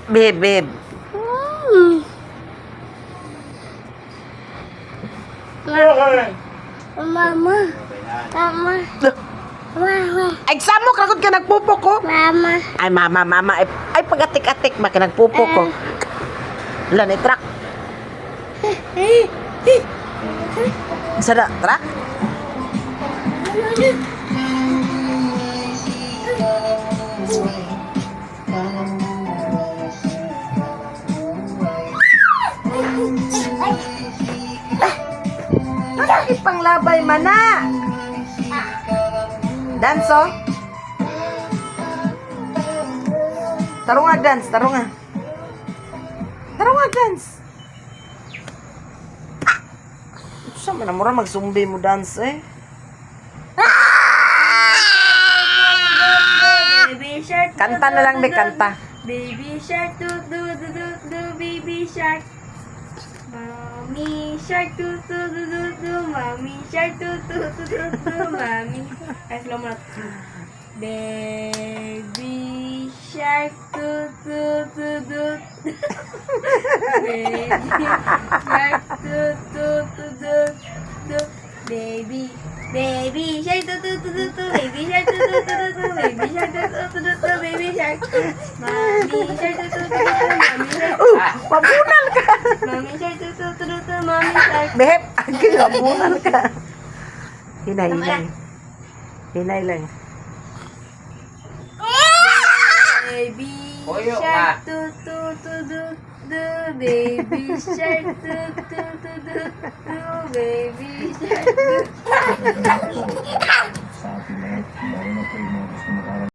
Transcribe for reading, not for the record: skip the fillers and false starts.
Babe, babe. Mama. Mama. Mama. Ay, samok, rakot ka nagpupo ko. Mama. Ay, mama, mama. Ay pag-atik-atik, baka nagpupo ko. Wala na, truck. Sada, truck? Bakit panglabay mana? Dance, oh. Tarong nga dance, tarong nga. Tarong nga dance. Sa man mura magsumbi mo dance eh. Baby shark. Kanta na lang be, kanta. Baby shark, do do do do do, baby shark. Mommy shark, do do do do do, mommy shark, do do do do do, mommy. Ay, slow mo na. Baby shark, do do do do. Baby shark, do do do do do. Baby shark, do do do do do. Baby shark, do do do do do. Baby shark, do do do do do. Baby shark. Mommy shark, do do do do do. Mommy shark. Mabunal ka. Mommy shark, do do do do do. Mommy shark. Behep, agil mabunal ka. Hinay, hinay. Hinay lang. Baby shark, do do do do do. Baby shark, do do do do do. Baby shark, do.